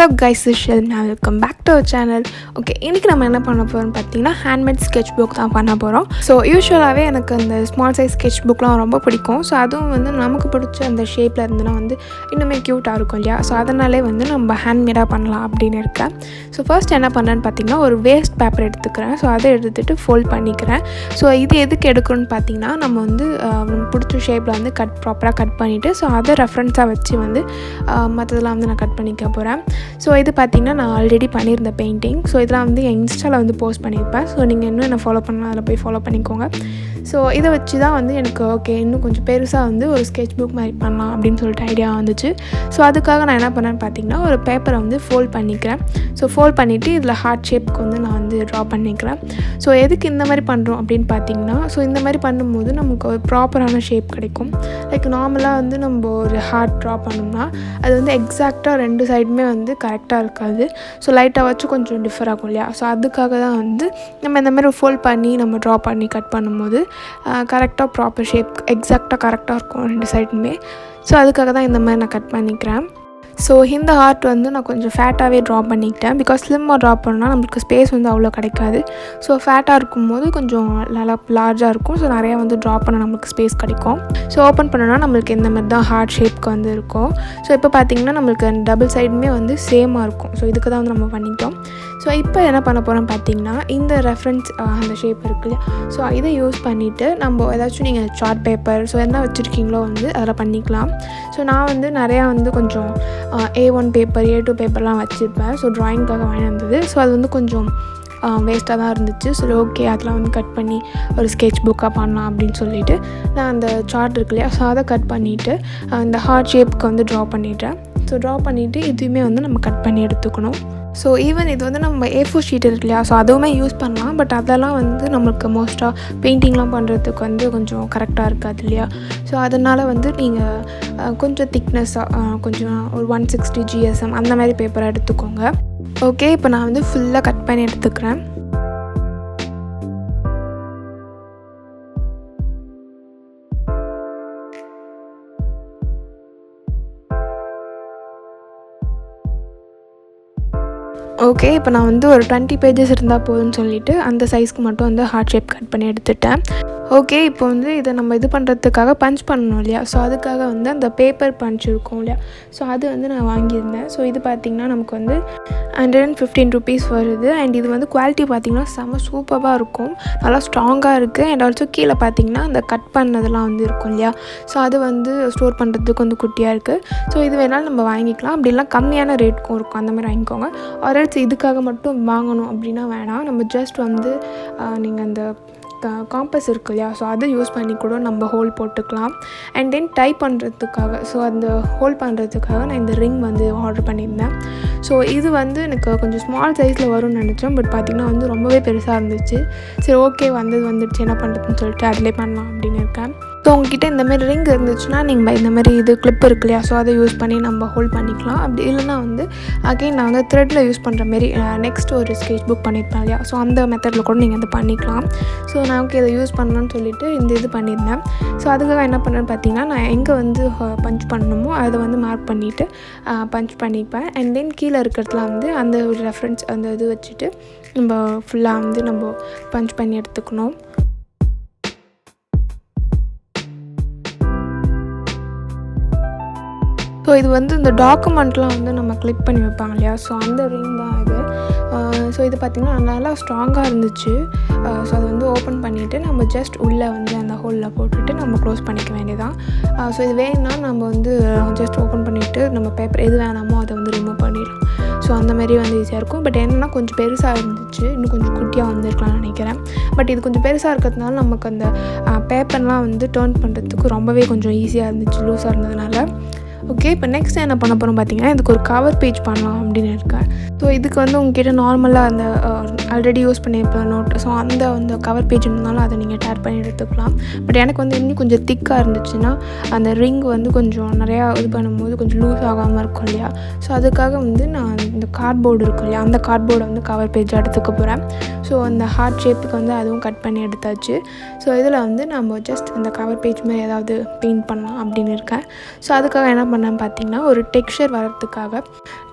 Hello guys, this is Shelna. Welcome back to our channel. Okay, இன்னைக்கு நம்ம என்ன பண்ண போறோம்னு பார்த்தீங்கன்னா handmade sketchbook தான் பண்ண போறோம். ஸோ யூஸ்வலாகவே எனக்கு அந்த ஸ்மால் சைஸ் sketchbookலாம் ரொம்ப பிடிக்கும். ஸோ அதுவும் வந்து நமக்கு பிடிச்ச அந்த ஷேப்பில் இருந்துன்னா வந்து இன்னுமே க்யூட்டாக இருக்கும் இல்லையா. ஸோ அதனாலே வந்து நம்ம ஹேண்ட்மேடாக பண்ணலாம் அப்படின்னு இருக்கேன். ஸோ ஃபர்ஸ்ட் என்ன பண்ணுறேன்னு பார்த்தீங்கன்னா ஒரு வேஸ்ட் பேப்பர் எடுத்துக்கிறேன். ஸோ அதை எடுத்துகிட்டு ஃபோல்ட் பண்ணிக்கிறேன். ஸோ இது எதுக்கு எடுக்கணும்னு பார்த்தீங்கன்னா நம்ம வந்து நமக்கு பிடிச்ச ஷேப்பில் வந்து ப்ராப்பராக கட் பண்ணிவிட்டு ஸோ அதை ரெஃபரன்ஸாக வச்சு வந்து மற்றதெல்லாம் வந்து நான் கட் பண்ணிக்க போகிறேன். ஸோ இது பார்த்திங்கன்னா நான் ஆல்ரெடி பண்ணியிருந்த பெயிண்டிங். ஸோ இதெல்லாம் வந்து என் இன்ஸ்டாவில் வந்து போஸ்ட் பண்ணியிருப்பேன். ஸோ நீங்கள் இன்னும் என்ன ஃபாலோ பண்ணலாம், அதில் போய் ஃபாலோ பண்ணிக்கோங்க. ஸோ இதை வச்சு தான் வந்து எனக்கு ஓகே இன்னும் கொஞ்சம் பெருசாக வந்து ஒரு ஸ்கெட்ச் புக் மாதிரி பண்ணலாம் அப்படின்னு சொல்லிட்டு ஐடியா வந்துச்சு. ஸோ அதுக்காக நான் என்ன பண்ணேன்னு பார்த்தீங்கன்னா ஒரு பேப்பரை வந்து ஃபோல்ட் பண்ணிக்கிறேன். ஸோ ஃபோல்ட் பண்ணிவிட்டு இதில் ஹார்ட் ஷேப்புக்கு வந்து நான் வந்து ட்ரா பண்ணிக்கிறேன். ஸோ எதுக்கு இந்த மாதிரி பண்ணுறோம் அப்படின்னு பார்த்தீங்கன்னா ஸோ இந்த மாதிரி பண்ணும்போது நமக்கு ஒரு ப்ராப்பரான ஷேப் கிடைக்கும். லைக் நார்மலாக வந்து நம்ம ஒரு ஹார்ட் ட்ரா பண்ணோம்னா அது வந்து எக்ஸாக்டாக ரெண்டு சைடுமே வந்து கரெக்டாக இருக்காது. ஸோ லைட்டாக வச்சு கொஞ்சம் டிஃபர் ஆகும் இல்லையா. ஸோ அதுக்காக தான் வந்து நம்ம இந்த மாதிரி ஃபோல்ட் பண்ணி நம்ம ட்ரா பண்ணி கட் பண்ணும்போது கரெக்டாக ப்ராப்பர் ஷேப் எக்ஸாக்டாக கரெக்டாக இருக்கும் ரெண்டு சைடுமே. ஸோ அதுக்காக தான் இந்த மாதிரி நான் கட் பண்ணிக்கிறேன். ஸோ இந்த ஹார்ட் வந்து நான் கொஞ்சம் ஃபேட்டாகவே ட்ரா பண்ணிக்கிட்டேன். பிகாஸ் ஸ்லிம்மாக ட்ரா பண்ணால் நம்மளுக்கு ஸ்பேஸ் வந்து அவ்வளோ கிடைக்காது. ஸோ ஃபேட்டாக இருக்கும்போது கொஞ்சம் நல்லா லார்ஜாக இருக்கும். ஸோ நிறையா வந்து ட்ரா பண்ண நம்மளுக்கு ஸ்பேஸ் கிடைக்கும். ஸோ ஓப்பன் பண்ணோன்னா நம்மளுக்கு இந்த மாதிரி தான் ஹார்ட் ஷேப்க்கு வந்து இருக்கும். ஸோ இப்போ பார்த்திங்கன்னா நம்மளுக்கு டபுள் சைடுமே வந்து சேமாக இருக்கும். ஸோ இதுக்கு தான் வந்து நம்ம பண்ணிக்கிட்டோம். ஸோ இப்போ என்ன பண்ண போகிறோம் பார்த்திங்கன்னா இந்த ரெஃபரன்ஸ் அந்த ஷேப் இருக்கு இல்லையா. ஸோ இதை யூஸ் பண்ணிவிட்டு நம்ம ஏதாச்சும் நீங்கள் சார்ட் பேப்பர் ஸோ என்ன வச்சுருக்கீங்களோ வந்து அதில் பண்ணிக்கலாம். ஸோ நான் வந்து நிறையா வந்து கொஞ்சம் A1 பேப்பர் A2 பேப்பர்லாம் வச்சுருப்பேன். ஸோ ட்ராயிங்க்காக வாங்கி வந்தது. ஸோ அது வந்து கொஞ்சம் வேஸ்ட்டாக தான் இருந்துச்சு. சரி ஓகே அதெல்லாம் வந்து கட் பண்ணி ஒரு ஸ்கெட்ச் புக்காக பண்ணலாம் அப்படின்னு சொல்லிவிட்டு நான் அந்த சார்ட் இருக்கு இல்லையா. ஸோ அதை கட் பண்ணிவிட்டு அந்த ஹார்ட் ஷேப்புக்கு வந்து ட்ரா பண்ணிட்டேன். ஸோ ட்ரா பண்ணிவிட்டு இதுவுமே வந்து நம்ம கட் பண்ணி எடுத்துக்கணும். ஸோ ஈவன் இது வந்து நம்ம A4 ஷீட் இருக்கு இல்லையா. ஸோ அதுவுமே யூஸ் பண்ணலாம். பட் அதெல்லாம் வந்து நம்மளுக்கு மோஸ்ட்டாக பெயிண்டிங்லாம் பண்ணுறதுக்கு வந்து கொஞ்சம் கரெக்டாக இருக்காது இல்லையா. ஸோ அதனால் வந்து நீங்கள் கொஞ்சம் திக்னஸ்ஸாக கொஞ்சம் ஒரு 160 GSM அந்த மாதிரி பேப்பராக எடுத்துக்கோங்க. ஓகே இப்போ நான் வந்து ஃபுல்லாக கட் பண்ணி எடுத்துக்கிறேன். ஓகே இப்போ நான் வந்து ஒரு 20 பேஜஸ் இருந்தால் போதும்னு சொல்லிவிட்டு அந்த சைஸ்க்கு மட்டும் வந்து ஹார்ட் ஷேப் கட் பண்ணி எடுத்துட்டேன். ஓகே இப்போ வந்து இதை நம்ம இது பண்ணுறதுக்காக பஞ்ச் பண்ணணும் இல்லையா. ஸோ அதுக்காக வந்து அந்த பேப்பர் பஞ்ச் இருக்கும் இல்லையா. ஸோ அது வந்து நான் வாங்கியிருந்தேன். ஸோ இது பார்த்திங்கன்னா நமக்கு வந்து 115 rupees வருது. அண்ட் இது வந்து குவாலிட்டி பார்த்திங்கன்னா செம்ம சூப்பராக இருக்கும். நல்லா ஸ்ட்ராங்காக இருக்குது. அண்ட் ஆல்சோ கீழே பார்த்திங்கன்னா அந்த கட் பண்ணதெல்லாம் வந்து இருக்கும் இல்லையா. ஸோ அது வந்து ஸ்டோர் பண்ணுறதுக்கு வந்து குட்டியாக இருக்குது. ஸோ இது வேணாலும் நம்ம வாங்கிக்கலாம். அப்படிலாம் கம்மியான ரேட்டுக்கும் இருக்கும். அந்த மாதிரி வாங்கிக்கோங்க. ஆர்எல்ஸ் இதுக்காக மட்டும் வாங்கணும் அப்படின்னா வேணாம். நம்ம ஜஸ்ட் வந்து நீங்கள் அந்த காம்பஸ் இருக்கு இல்லையா. ஸோ அதை யூஸ் பண்ணி கூட நம்ம ஹோல் போட்டுக்கலாம். அண்ட் தென் டைப் பண்ணுறதுக்காக ஸோ அந்த ஹோல் பண்ணுறதுக்காக நான் இந்த ரிங் வந்து ஆர்டர் பண்ணியிருந்தேன். ஸோ இது வந்து எனக்கு கொஞ்சம் ஸ்மால் சைஸில் வரும்னு நினச்சேன். பட் பார்த்திங்கன்னா வந்து ரொம்பவே பெருசாக இருந்துச்சு. சரி ஓகே வந்துடுச்சு என்ன பண்ணுறதுன்னு சொல்லிட்டு அதிலே பண்ணலாம் அப்படின்னு இருக்கேன். ஸோ உங்ககிட்ட இந்தமாரி ரிங் இருந்துச்சுன்னா நீங்கள் இந்த மாதிரி இது கிளிப் இருக்கு இல்லையா. ஸோ அதை யூஸ் பண்ணி நம்ம ஹோல்ட் பண்ணிக்கலாம். அப்படி இல்லைனா வந்து அகைன் நான் வந்து த்ரெட்டில் யூஸ் பண்ணுற மாரி நெக்ஸ்ட் ஒரு ஸ்கெட்ச் புக் பண்ணியிருப்பேன் இல்லையா. ஸோ அந்த மெத்தடில் கூட நீங்கள் அதை பண்ணிக்கலாம். ஸோ நான் ஓகே இதை யூஸ் பண்ணலான்னு சொல்லிவிட்டு இந்த இது பண்ணியிருந்தேன். ஸோ அதுக்காக என்ன பண்ணுறேன்னு பார்த்தீங்கன்னா நான் எங்கே வந்து பஞ்ச் பண்ணணுமோ அதை வந்து மார்க் பண்ணிவிட்டு பஞ்ச் பண்ணிப்பேன். அண்ட் தென் கீழே இருக்கிறதுல வந்து அந்த ஒரு ரெஃபரன்ஸ் அந்த இது வச்சுட்டு நம்ம ஃபுல்லாக வந்து நம்ம பஞ்ச் பண்ணி எடுத்துக்கணும். ஸோ இது வந்து இந்த டாக்குமெண்ட்லாம் வந்து நம்ம கிளிக் பண்ணி வைப்பாங்க இல்லையா. ஸோ அந்த ரிங் தான் இது. ஸோ இது பார்த்திங்கன்னா நல்லா ஸ்ட்ராங்காக இருந்துச்சு. ஸோ அதை வந்து ஓப்பன் பண்ணிவிட்டு நம்ம ஜஸ்ட் உள்ளே வந்து அந்த ஹோலில் போட்டுட்டு நம்ம க்ளோஸ் பண்ணிக்க வேண்டியதான். ஸோ இது வேணும்னா நம்ம வந்து ஜஸ்ட் ஓப்பன் பண்ணிவிட்டு நம்ம பேப்பர் எது வேணாமோ அதை வந்து ரிமூவ் பண்ணிடலாம். ஸோ அந்த மாதிரி வந்து ஈஸியாக இருக்கும். பட் என்னென்னா கொஞ்சம் பெருசாக இருந்துச்சு. இன்னும் கொஞ்சம் குட்டியாக வந்துருக்கலாம்னு நினைக்கிறேன். பட் இது கொஞ்சம் பெருசாக இருக்கிறதுனால நமக்கு அந்த பேப்பர்லாம் வந்து டர்ன் பண்ணுறதுக்கு ரொம்பவே கொஞ்சம் ஈஸியாக இருந்துச்சு லூஸாக இருந்ததுனால. ஓகே இப்போ நெக்ஸ்ட் என்ன பண்ண போகிறோம் பார்த்திங்கன்னா இதுக்கு ஒரு கவர் பேஜ் பண்ணலாம் அப்படின்னு இருக்கேன். ஸோ இதுக்கு வந்து உங்ககிட்ட நார்மலாக அந்த ஆல்ரெடி யூஸ் பண்ணியிருப்பேன் நோட். ஸோ அந்த கவர் பேஜ் இருந்தாலும் அதை நீங்கள் டேர் பண்ணி எடுத்துக்கலாம். பட் எனக்கு வந்து இன்னும் கொஞ்சம் திக்காக இருந்துச்சுன்னா அந்த ரிங் வந்து கொஞ்சம் நிறையா இது பண்ணும்போது கொஞ்சம் லூஸ் ஆகாமல் இருக்கும் இல்லையா. ஸோ அதுக்காக வந்து நான் இந்த கார்ட்போர்டு இருக்கும் இல்லையா அந்த கார்ட்போர்டை வந்து கவர் பேஜ் எடுத்துக்க போகிறேன். ஸோ அந்த ஹார்ட் ஷேப்புக்கு வந்து அதுவும் கட் பண்ணி எடுத்தாச்சு. ஸோ இதில் வந்து நம்ம ஜஸ்ட் அந்த கவர் பேஜ் மாதிரி ஏதாவது பெயிண்ட் பண்ணலாம் அப்படின்னு இருக்கேன். ஸோ அதுக்காக என்ன பண்ணேன்னு பார்த்தீங்கன்னா ஒரு டெக்ஸ்சர் வரதுக்காக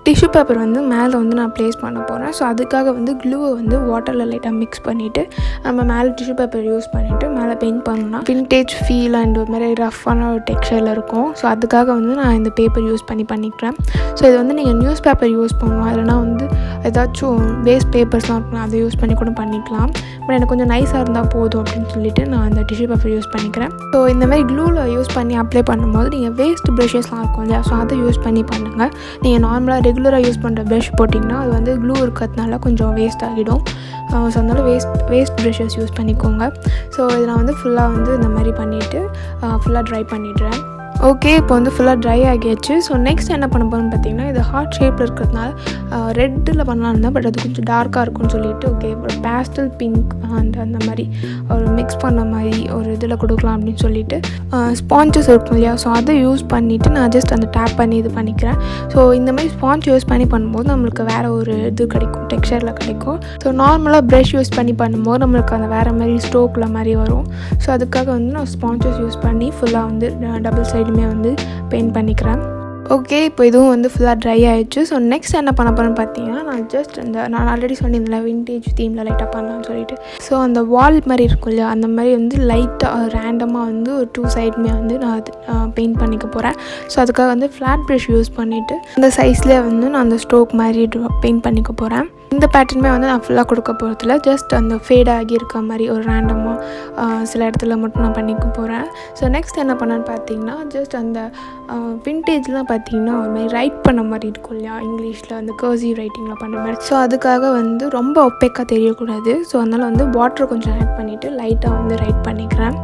டிஷ்யூ பேப்பர் வந்து மேலே வந்து நான் ப்ளேஸ் பண்ண போகிறேன். ஸோ அதுக்காக வந்து க்ளூவை வந்து வாட்டரில் லைட்டாக மிக்ஸ் பண்ணிவிட்டு நம்ம மேலே டிஷ்யூ பேப்பர் யூஸ் பண்ணிவிட்டு மேலே பெயிண்ட் பண்ணோம்னா விண்டேஜ் ஃபீல் அண்ட் ஒரு மாதிரி ரஃப்பான ஒரு டெக்ஸ்சரில் இருக்கும். ஸோ அதுக்காக வந்து நான் இந்த பேப்பர் யூஸ் பண்ணிக்கிறேன். ஸோ இது வந்து நீங்கள் நியூஸ் பேப்பர் யூஸ் பண்ணலாம், இல்லைனா வந்து ஏதாச்சும் வேஸ்ட் பேப்பர்ஸ்லாம் இருக்கும் அதை யூஸ் பண்ணி கூட பண்ணிக்கலாம். பட் எனக்கு கொஞ்சம் நைஸாக இருந்தால் போதும் அப்படின்னு சொல்லிட்டு நான் அந்த டிஷ்யூ பேப்பர் யூஸ் பண்ணிக்கிறேன். ஸோ இந்த மாதிரி க்ளூவில் யூஸ் பண்ணி அப்ளை பண்ணும்போது நீங்கள் வேஸ்ட் ப்ரஷஸ்லாம் இருக்கும் இல்லையா, ஸோ அதை யூஸ் பண்ணி பண்ணுங்கள். நீங்கள் நார்மலாக ரெகுலராக யூஸ் பண்ணுற ப்ரஷ் போட்டிங்கன்னா அது வந்து க்ளூ இருக்கிறதுனால கொஞ்சம் வேஸ்ட் ஆகிடும். ஸோ அதனால் வேஸ்ட் ப்ரஷஸ் யூஸ் பண்ணிக்கோங்க. ஸோ இதை நான் வந்து ஃபுல்லாக வந்து இந்த மாதிரி பண்ணிவிட்டு ஃபுல்லாக ட்ரை பண்ணிடுறேன். ஓகே, இப்போ வந்து ஃபுல்லாக ட்ரை ஆகிடுச்சு. ஸோ நெக்ஸ்ட் என்ன பண்ண போகிறோம்னு பார்த்தீங்கன்னா, இது ஹார்ட் ஷேப்பில் இருக்கிறதுனால ரெட்டில் பண்ணலாம் இருந்தேன், பட் அது கொஞ்சம் டார்க்காக இருக்கும்னு சொல்லிட்டு ஓகே ஒரு பேஸ்டல் பிங்க் அந்த மாதிரி ஒரு மிக்ஸ் பண்ண மாதிரி ஒரு இதில் கொடுக்கலாம் அப்படின்னு சொல்லிட்டு ஸ்பான்சஸ் இருக்கும் இல்லையா, ஸோ அதை யூஸ் பண்ணிவிட்டு நான் ஜஸ்ட் அந்த டேப் பண்ணி இது பண்ணிக்கிறேன். ஸோ இந்த மாதிரி ஸ்பான்ச் யூஸ் பண்ணி பண்ணும்போது நம்மளுக்கு வேறு ஒரு இது கிடைக்கும், டெக்ஸ்சரில் கிடைக்கும். ஸோ நார்மலாக ப்ரஷ் யூஸ் பண்ணி பண்ணும்போது நம்மளுக்கு அந்த வேறு மாதிரி ஸ்ட்ரோக்கில் மாதிரி வரும். ஸோ அதுக்காக வந்து நான் ஸ்பான்சஸ் யூஸ் பண்ணி ஃபுல்லாக வந்து டபுள் சைடுமே வந்து பெயிண்ட் பண்ணிக்கிறேன். ஓகே, இப்போ இதுவும் வந்து ஃபுல்லாக ட்ரை ஆகிடுச்சு. ஸோ நெக்ஸ்ட் என்ன பண்ண போகிறேன்னு பார்த்தீங்கன்னா, நான் ஆல்ரெடி சொன்னிருந்தேன் விண்டேஜ் தீமில் லைட்டாக பண்ணலான்னு சொல்லிட்டு. ஸோ அந்த வால் மாதிரி இருக்கும் இல்லையா, அந்த மாதிரி வந்து லைட்டாக ரேண்டமாக வந்து ஒரு 2 சைடுமே வந்து நான் அது பெயிண்ட் பண்ணிக்க போகிறேன். ஸோ அதுக்காக வந்து ஃப்ளாட் ப்ரஷ் யூஸ் பண்ணிவிட்டு அந்த சைஸ்லேயே வந்து நான் அந்த ஸ்ட்ரோக் மாதிரி பெயிண்ட் பண்ணிக்க போகிறேன். இந்த பேட்டர்னுமே வந்து நான் ஃபுல்லாக கொடுக்க போகிறதில்ல, ஜஸ்ட் அந்த ஃபேட் ஆகி இருக்க மாதிரி ஒரு ரேண்டமாக சில இடத்துல மட்டும் நான் பண்ணிக்க போகிறேன். ஸோ நெக்ஸ்ட் என்ன பண்ணேன்னு பார்த்தீங்கன்னா, ஜஸ்ட் அந்த விண்டேஜ்லாம் பார்த்தீங்கன்னா ஒரு மாதிரி ரைட் பண்ண மாதிரி இருக்கும் இல்லையா, இங்கிலீஷில் அந்த கர்சிவ் ரைட்டிங்கில் பண்ணுற மாதிரி. ஸோ அதுக்காக வந்து ரொம்ப ஒப்பேக்காக தெரியக்கூடாது. ஸோ அதனால் வந்து வாட்டர் கொஞ்சம் ஆட் பண்ணிவிட்டு லைட்டாக வந்து ரைட் பண்ணிக்கிறேன்.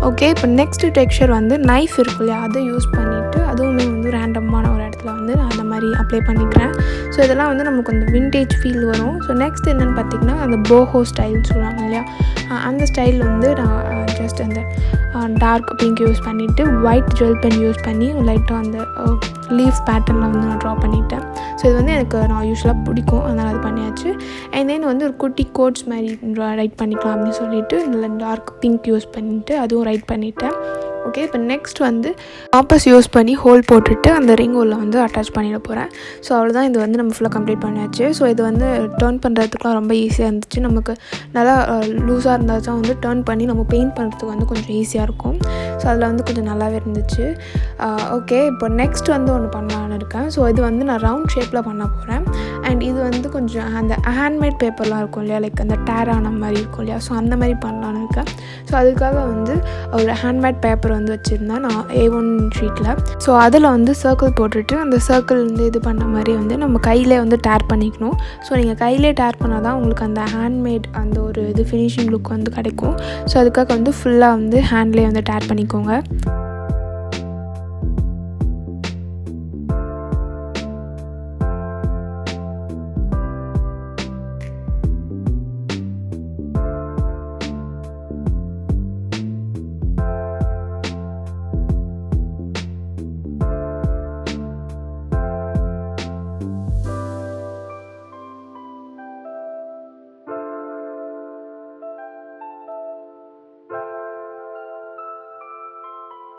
ஓகே, இப்போ நெக்ஸ்ட் டெக்ஸ்சர் வந்து நைஃப் இருக்கும் இல்லையா, அதை யூஸ் பண்ணிவிட்டு அதுவுமே வந்து ரேண்டமான ஒரு இடத்துல வந்து நான் அந்த மாதிரி அப்ளை பண்ணிக்கிறேன். ஸோ இதெல்லாம் வந்து நமக்கு கொஞ்சம் விண்டேஜ் ஃபீல் வரும். ஸோ நெக்ஸ்ட் என்னென்னு பார்த்திங்கன்னா, அந்த போஹோ ஸ்டைல்னு சொல்லுவாங்க இல்லையா, அந்த ஸ்டைல் வந்து நான் ஜஸ்ட் அந்த டார்க் பிங்க் யூஸ் பண்ணிவிட்டு ஒயிட் ஜெல் பென் யூஸ் பண்ணி லைட்டாக அந்த லீஃப் பேட்டர்னில் வந்து நான் ட்ரா பண்ணிட்டேன். ஸோ இது வந்து எனக்கு நான் யூஸ்வலாக பிடிக்கும், அதனால் அது பண்ணியாச்சு. அண்ட் தென் வந்து ஒரு குட்டி கோட்ஸ் மாதிரி ரைட் பண்ணிக்கலாம் அப்படின்னு சொல்லிட்டு நல்ல டார்க் பிங்க் யூஸ் பண்ணிவிட்டு அதுவும் ரைட் பண்ணிவிட்டேன். ஓகே, இப்போ நெக்ஸ்ட் வந்து காம்பஸ் யூஸ் பண்ணி ஹோல் போட்டுட்டு அந்த ரிங் ஹோலில் வந்து அட்டாச் பண்ணிட போகிறேன். ஸோ அவ்வளோதான், இது வந்து நம்ம ஃபுல்லாக கம்ப்ளீட் பண்ணியாச்சு. ஸோ இது வந்து டர்ன் பண்ணுறதுக்குலாம் ரொம்ப ஈஸியாக இருந்துச்சு. நமக்கு நல்லா லூஸாக இருந்தால் தான் வந்து டர்ன் பண்ணி நம்ம பெயிண்ட் பண்ணுறதுக்கு வந்து கொஞ்சம் ஈஸியாக இருக்கும். ஸோ அதில் வந்து கொஞ்சம் நல்லாவே இருந்துச்சு. ஓகே, இப்போ நெக்ஸ்ட் வந்து ஒன்று பண்ணலான்னு இருக்கேன். ஸோ இது வந்து நான் ரவுண்ட் ஷேப்பில் பண்ண போகிறேன். அண்ட் இது வந்து கொஞ்சம் அந்த ஹேண்ட்மேட் பேப்பர்லாம் இருக்கும் இல்லையா, லைக் அந்த டேரான மாதிரி இருக்கும் இல்லையா, ஸோ அந்த மாதிரி பண்ணலான்னு இருக்கேன். ஸோ அதுக்காக வந்து ஒரு ஹேண்ட்மேட் பேப்பர் வந்து வச்சுருந்தேன் நான் A1 ஷீட்டில். ஸோ அதில் வந்து சர்க்கிள் போட்டுட்டு அந்த சர்க்கிள் வந்து இது பண்ண மாதிரி வந்து நம்ம கையிலே வந்து டேர் பண்ணிக்கணும். ஸோ நீங்கள் கையிலே டேர் பண்ணால் தான் உங்களுக்கு அந்த ஹேண்ட்மேட் அந்த ஒரு இது ஃபினிஷிங் லுக் வந்து கிடைக்கும். ஸோ அதுக்காக வந்து ஃபுல்லாக வந்து ஹேண்ட்லேயே வந்து டேர் பண்ணிக்கோங்க.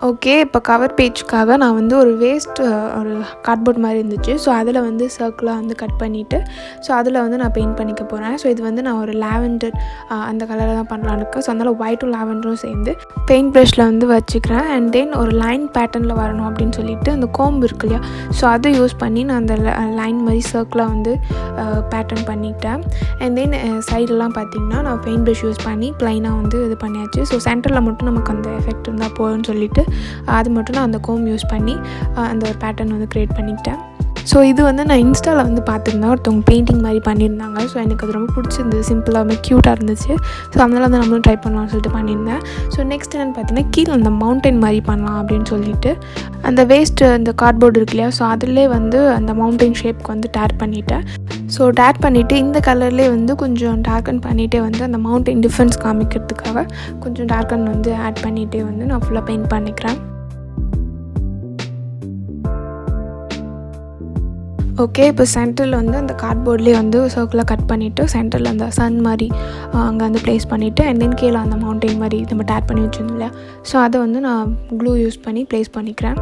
ஓகே, இப்போ கவர் பேஜ்க்காக நான் வந்து ஒரு ஒரு கார்ட்போர்ட் மாதிரி இருந்துச்சு. ஸோ அதில் வந்து சர்க்கிளாக வந்து கட் பண்ணிவிட்டு ஸோ அதில் வந்து நான் பெயிண்ட் பண்ணிக்க போகிறேன். ஸோ இது வந்து நான் ஒரு லாவெண்டர் அந்த கலரில் தான் பண்ணலான்னு இருக்கேன். ஸோ அதனால் ஒயிட்டும் லாவெண்டரும் சேர்ந்து பெயிண்ட் ப்ரஷில் வந்து வச்சுக்கிறேன். அண்ட் தென் ஒரு லைன் பேட்டர்னில் வரணும் அப்படின்னு சொல்லிட்டு அந்த கோம்பு இருக்கு இல்லையா, ஸோ அதை யூஸ் பண்ணி நான் அந்த லைன் மாதிரி சர்க்கிளாக வந்து பேட்டர்ன் பண்ணிட்டேன். அண்ட் தென் சைடெலாம் பார்த்திங்கன்னா நான் பெயிண்ட் ப்ரஷ் யூஸ் பண்ணி ப்ளைனாக வந்து இது பண்ணியாச்சு. ஸோ சென்டரில் மட்டும் நமக்கு அந்த எஃபெக்ட் இருந்தால் போதும்னு சொல்லிட்டு அது மட்டும் நான் அந்த கோம் யூஸ் பண்ணி அந்த ஒரு பேட்டர்ன் வந்து க்ரியேட் பண்ணிக்கிட்டேன். ஸோ இது வந்து நான் இன்ஸ்டாவில் வந்து பார்த்துருந்தேன், ஒருத்தவங்க பெயிண்டிங் மாதிரி பண்ணியிருந்தாங்க. ஸோ எனக்கு அது ரொம்ப பிடிச்சிருந்தது, சிம்பிளாக க்யூட்டாக இருந்துச்சு. ஸோ அதனால் வந்து நம்மளும் ட்ரை பண்ணலாம்னு சொல்லிட்டு பண்ணியிருந்தேன். ஸோ நெக்ஸ்ட் என்னென்னு பார்த்தீங்கன்னா, கீழே அந்த மவுண்டைன் மாதிரி பண்ணலாம் அப்படின்னு சொல்லிட்டு அந்த அந்த கார்ட்போர்டு இருக்கு இல்லையா, ஸோ அதிலே வந்து அந்த மவுண்டைன் ஷேப்க்கு வந்து டேர் பண்ணிவிட்டேன். ஸோ டேர் பண்ணிவிட்டு இந்த கலர்லேயே வந்து கொஞ்சம் டார்க்கன் பண்ணிகிட்டே வந்து அந்த மவுண்டைன் டிஃப்ரென்ஸ் காமிக்கிறதுக்காக கொஞ்சம் டார்க்கன் வந்து ஆட் பண்ணிகிட்டே வந்து நான் ஃபுல்லாக பெயிண்ட் பண்ணிக்கிறேன். ஓகே, இப்போ சென்டரில் வந்து அந்த கார்ட்போர்ட்லேயே வந்து சர்க்கிளாக கட் பண்ணிவிட்டு சென்டரில் அந்த சன் மாதிரி அங்கே வந்து ப்ளேஸ் பண்ணிவிட்டு அண்ட் தென் கீழே அந்த மவுண்டைன் மாதிரி நம்ம டேப் பண்ணி வச்சுருந்தோம் இல்லையா, ஸோ அதை வந்து நான் க்ளூ யூஸ் பண்ணி ப்ளேஸ் பண்ணிக்கிறேன்.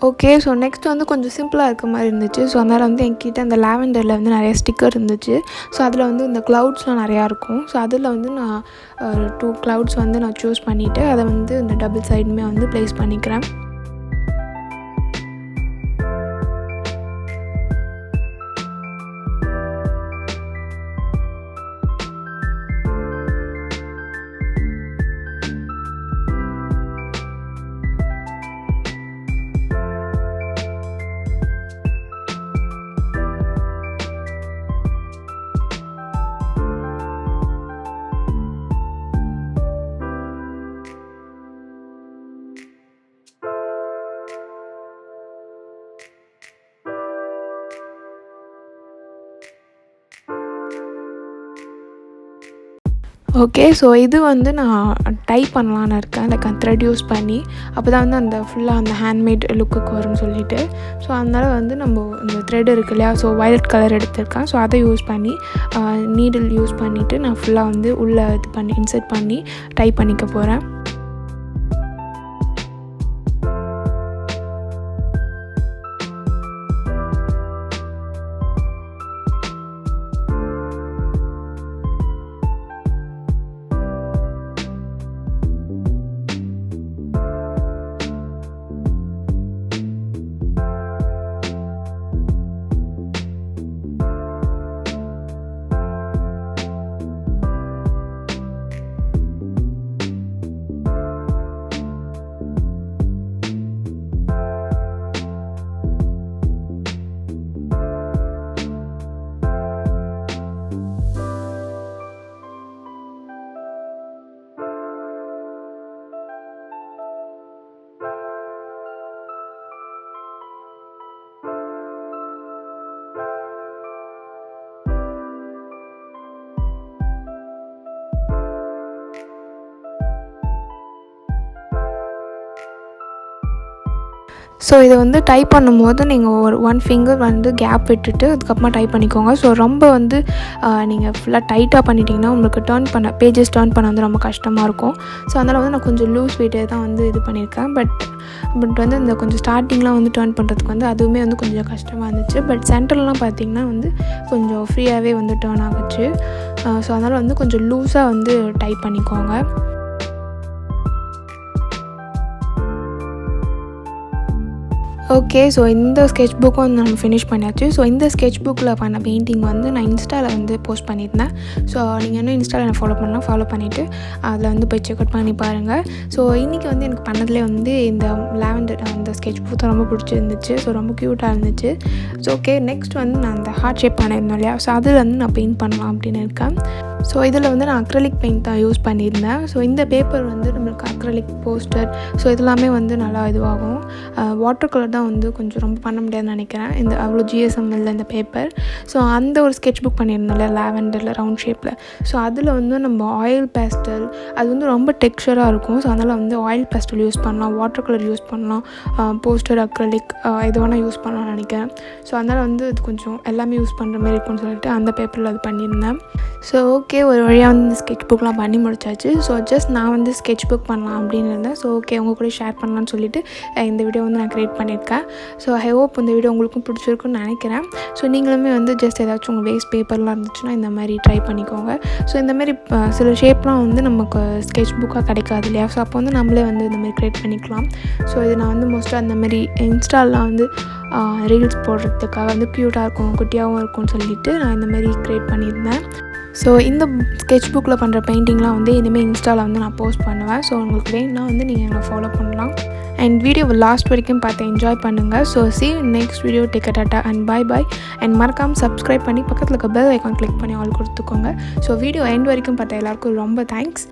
ஓகே, ஸோ நெக்ஸ்ட் வந்து கொஞ்சம் சிம்பிளாக இருக்க மாதிரி இருந்துச்சு. ஸோ அதனால் வந்து என்கிட்ட அந்த லாவெண்டரில் வந்து நிறைய ஸ்டிக்கர் இருந்துச்சு. ஸோ அதில் வந்து இந்த க்ளவுட்ஸ்லாம் நிறையா இருக்கும். ஸோ அதில் வந்து நான் 2 க்ளவுட்ஸ் வந்து நான் சூஸ் பண்ணிவிட்டு அதை வந்து இந்த டபுள் சைடுமே வந்து ப்ளேஸ் பண்ணிக்கிறேன். ஓகே, ஸோ இது வந்து நான் டை பண்ணலான்னு இருக்கேன், லைக் அந்த த்ரெட் யூஸ் பண்ணி. அப்போ தான் வந்து அந்த ஃபுல்லாக அந்த ஹேண்ட்மேட் லுக்குக்கு வரும்னு சொல்லிட்டு. ஸோ அதனால் வந்து நம்ம இந்த த்ரெட் இருக்கு இல்லையா, ஸோ வயலட் கலர் எடுத்திருக்கேன். ஸோ அதை யூஸ் பண்ணி நீடில் யூஸ் பண்ணிவிட்டு நான் ஃபுல்லாக வந்து உள்ளே இது பண்ணி இன்சர்ட் பண்ணி டை பண்ணிக்க போகிறேன். ஸோ இதை வந்து டைப் பண்ணும்போது நீங்கள் ஒரு 1 ஃபிங்கர் வந்து கேப் விட்டுட்டு அதுக்கப்புறமா டைப் பண்ணிக்கோங்க. ஸோ ரொம்ப வந்து நீங்கள் ஃபுல்லாக டைட்டாக பண்ணிட்டீங்கன்னா உங்களுக்கு பேஜஸ் டர்ன் பண்ண வந்து ரொம்ப கஷ்டமாக இருக்கும். ஸோ அதனால் வந்து நான் கொஞ்சம் லூஸ் வெயிட்டே தான் வந்து இது பண்ணியிருக்கேன். பட் வந்து இந்த கொஞ்சம் ஸ்டார்டிங்லாம் வந்து டர்ன் பண்ணுறதுக்கு வந்து அதுவுமே வந்து கொஞ்சம் கஷ்டமாக இருந்துச்சு. பட் சென்டர்லாம் பார்த்திங்கன்னா வந்து கொஞ்சம் ஃப்ரீயாகவே வந்து டர்ன் ஆகுச்சு. ஸோ அதனால் வந்து கொஞ்சம் லூஸாக வந்து டைப் பண்ணிக்கோங்க. ஓகே, ஸோ இந்த ஸ்கெட்ச் புக்கும் வந்து நம்ம ஃபினிஷ் பண்ணியாச்சு. ஸோ இந்த ஸ்கெட்ச் புக்கில் பண்ண பெயிண்டிங் வந்து நான் இன்ஸ்டாவில் வந்து போஸ்ட் பண்ணியிருந்தேன். ஸோ நீங்கள் இன்னும் இன்ஸ்டாவில் என்ன ஃபாலோ பண்ணிவிட்டு அதில் வந்து போய் செக் அவுட் பண்ணி பாருங்கள். ஸோ இன்றைக்கி வந்து எனக்கு பண்ணதுலேயே வந்து இந்த லாவெண்டர் அந்த ஸ்கெட்ச் புக் தான் ரொம்ப பிடிச்சிருந்துச்சு. ஸோ ரொம்ப க்யூட்டாக இருந்துச்சு. ஸோ ஓகே, நெக்ஸ்ட் வந்து நான் அந்த ஹார்ட் ஷேப் பண்ணியிருந்தேன் இல்லையா, ஸோ அதில் வந்து நான் பெயிண்ட் பண்ணலாம் அப்படின்னு இருக்கேன். ஸோ இதில் வந்து நான் அக்ரலிக் பெயிண்ட் தான் யூஸ் பண்ணியிருந்தேன். ஸோ இந்த பேப்பர் வந்து நம்மளுக்கு அக்ரலிக் போஸ்டர் ஸோ இதெல்லாமே வந்து நல்லா இதுவாகும். வாட்டர் கலர் தான் வந்து கொஞ்சம் ரொம்ப பண்ண முடியாதுன்னு நினைக்கிறேன், இந்த அவ்வளோ ஜிஎஸ்எம் இல்லை இந்த பேப்பர். ஸோ அந்த ஒரு ஸ்கெட்ச் புக் பண்ணியிருந்தோம்ல லாவெண்டரில் ரவுண்ட் ஷேப்பில். ஸோ அதில் வந்து நம்ம ஆயில் பேஸ்டல் அது வந்து ரொம்ப டெக்ஸ்சராக இருக்கும். ஸோ அதனால் வந்து ஆயில் பேஸ்டல் யூஸ் பண்ணலாம், வாட்டர் கலர் யூஸ் பண்ணலாம், போஸ்டர் அக்ரலிக் எது வேணால் யூஸ் பண்ணலாம்னு நினைக்கிறேன். ஸோ அதனால் வந்து இது கொஞ்சம் எல்லாமே யூஸ் பண்ணுற மாதிரி இருக்கும்னு சொல்லிட்டு அந்த பேப்பரில் அது பண்ணியிருந்தேன். ஸோ ஓகே, ஒரு வழியாக வந்து இந்த ஸ்கெட்ச் புக்லாம் பண்ணி முடிச்சாச்சு. ஸோ ஜஸ்ட் நான் வந்து ஸ்கெட்ச் புக் பண்ணலாம் அப்படின்னு இருந்தேன். ஸோ ஓகே, உங்கள் கூட ஷேர் பண்ணலான்னு சொல்லிட்டு இந்த வீடியோ வந்து நான் க்ரியேட் பண்ணியிருக்கேன். ஸோ ஐ ஹோப் இந்த வீடியோ உங்களுக்கும் பிடிச்சிருக்குன்னு நினைக்கிறேன். ஸோ நீங்களுமே வந்து ஜஸ்ட் ஏதாச்சும் உங்கள் வேஸ்ட் பேப்பர்லாம் இருந்துச்சுன்னா இந்த மாதிரி ட்ரை பண்ணிக்கோங்க. ஸோ இந்த மாதிரி சில ஷேப்லாம் வந்து நமக்கு ஸ்கெட்ச் புக்காக கிடைக்காது இல்லையா, ஸோ அப்போ வந்து நம்மளே வந்து இந்த மாதிரி க்ரியேட் பண்ணிக்கலாம். ஸோ இது நான் வந்து மோஸ்ட்டாக அந்த மாதிரி இன்ஸ்டாலாம் வந்து ரீல்ஸ் போடுறதுக்காக வந்து க்யூட்டாக இருக்கும், குட்டியாகவும் இருக்கும்னு சொல்லிட்டு நான் இந்த மாதிரி க்ரியேட் பண்ணியிருந்தேன். ஸோ இந்த ஸ்கெட்ச் புக்கில் பண்ணுற பெயிண்டிங்லாம் வந்து இனிமேல் இன்ஸ்டாவில் வந்து நான் போஸ்ட் பண்ணுவேன். ஸோ உங்களுக்கு வேணும்னா வந்து நீங்கள் என்னை ஃபாலோ பண்ணலாம். அண்ட் வீடியோவை லாஸ்ட் வரைக்கும் பார்த்து என்ஜாய் பண்ணுங்கள். So see you next video. Take a tata and bye bye. And மறக்காமல் சப்ஸ்கிரைப் பண்ணி பக்கத்தில் இருக்க பெல் ஐக்கான் கிளிக் பண்ணி ஆல் கொடுத்துக்கோங்க. ஸோ வீடியோ எண்ட் வரைக்கும் பார்த்த எல்லாருக்கும் ரொம்ப தேங்க்ஸ்.